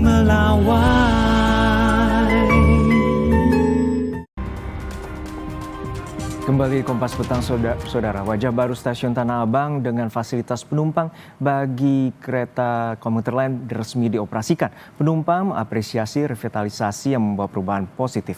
melawai. Kembali Kompas Petang, saudara. Wajah baru stasiun Tanah Abang dengan fasilitas penumpang bagi kereta komuter lain resmi dioperasikan. Penumpang mengapresiasi revitalisasi yang membawa perubahan positif.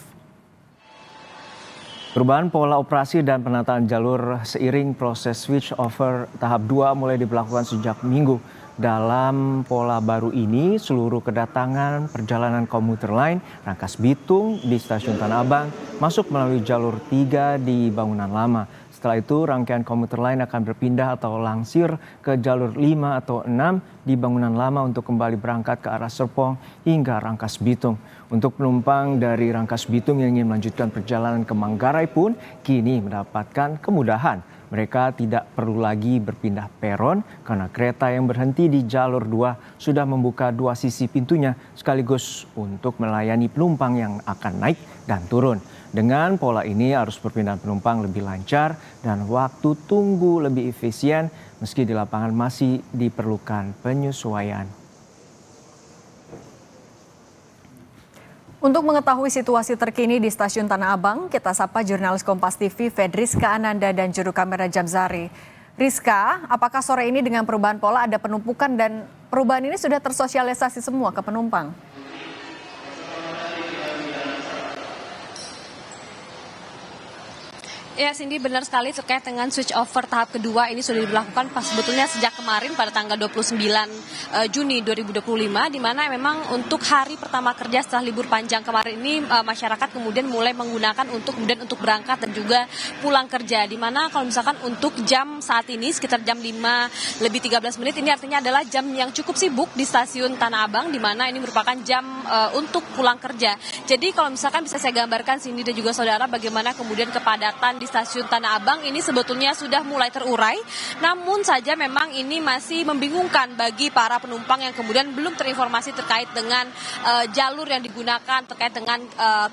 Perubahan pola operasi dan penataan jalur seiring proses switch over tahap 2 mulai diberlakukan sejak Minggu. Dalam pola baru ini, seluruh kedatangan perjalanan komuter lain Rangkas Bitung di stasiun Tanah Abang masuk melalui jalur 3 di bangunan lama. Setelah itu, rangkaian komuter lain akan berpindah atau langsir ke jalur 5 atau 6 di bangunan lama untuk kembali berangkat ke arah Serpong hingga Rangkas Bitung. Untuk penumpang dari Rangkas Bitung yang ingin melanjutkan perjalanan ke Manggarai pun kini mendapatkan kemudahan. Mereka tidak perlu lagi berpindah peron karena kereta yang berhenti di jalur 2 sudah membuka 2 sisi pintunya sekaligus untuk melayani penumpang yang akan naik dan turun. Dengan pola ini arus perpindahan penumpang lebih lancar dan waktu tunggu lebih efisien meski di lapangan masih diperlukan penyesuaian. Untuk mengetahui situasi terkini di Stasiun Tanah Abang, kita sapa jurnalis Kompas TV Fedriska Ananda dan juru kamera Jamzari. Rizka, apakah sore ini dengan perubahan pola ada penumpukan dan perubahan ini sudah tersosialisasi semua ke penumpang? Ya, Cindy, benar sekali terkait dengan switch over tahap kedua ini sudah diberlakukan sebetulnya sejak kemarin pada tanggal 29 Juni 2025, di mana memang untuk hari pertama kerja setelah libur panjang kemarin ini masyarakat kemudian mulai menggunakan untuk berangkat dan juga pulang kerja, di mana kalau misalkan untuk jam saat ini sekitar jam 5:13 ini artinya adalah jam yang cukup sibuk di stasiun Tanah Abang, di mana ini merupakan jam untuk pulang kerja. Jadi kalau misalkan bisa saya gambarkan Cindy dan juga saudara bagaimana kemudian kepadatan di stasiun Tanah Abang ini sebetulnya sudah mulai terurai, namun saja memang ini masih membingungkan bagi para penumpang yang kemudian belum terinformasi terkait dengan jalur yang digunakan, terkait dengan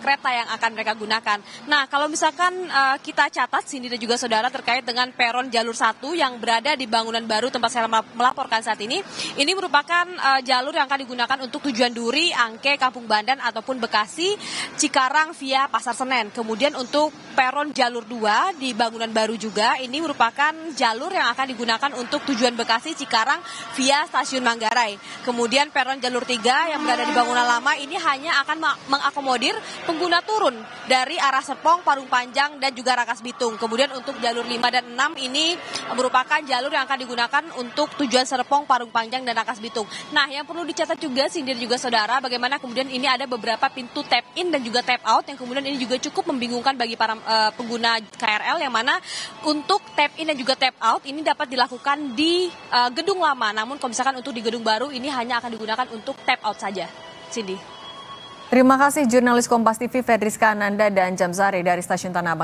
kereta yang akan mereka gunakan. Nah, kalau misalkan kita catat Cindy dan juga saudara terkait dengan peron jalur 1 yang berada di bangunan baru tempat saya melaporkan saat ini merupakan jalur yang akan digunakan untuk tujuan Duri, Angke, Kampung Bandan ataupun Bekasi, Cikarang via Pasar Senen. Kemudian untuk peron jalur 2 di bangunan baru juga ini merupakan jalur yang akan digunakan untuk tujuan Bekasi, Cikarang via stasiun Manggarai. Kemudian peron jalur 3 yang berada di bangunan lama ini hanya akan mengakomodir pengguna turun dari arah Serpong, Parung Panjang dan juga Rangkas Bitung. Kemudian untuk jalur 5 dan 6 ini merupakan jalur yang akan digunakan untuk tujuan Serpong, Parung Panjang dan Rangkas Bitung. Nah, yang perlu dicatat juga Cindy dan juga saudara, bagaimana kemudian ini ada beberapa pintu tap in dan juga tap out yang kemudian ini juga cukup membingungkan bagi para pengguna KRL, yang mana untuk tap in dan juga tap out ini dapat dilakukan di gedung lama, namun kalau misalkan untuk di gedung baru ini hanya akan digunakan untuk tap out saja. Cindy. Terima kasih jurnalis Kompas TV Fedriska Ananda dan Jamzari dari Stasiun Tanah Abang.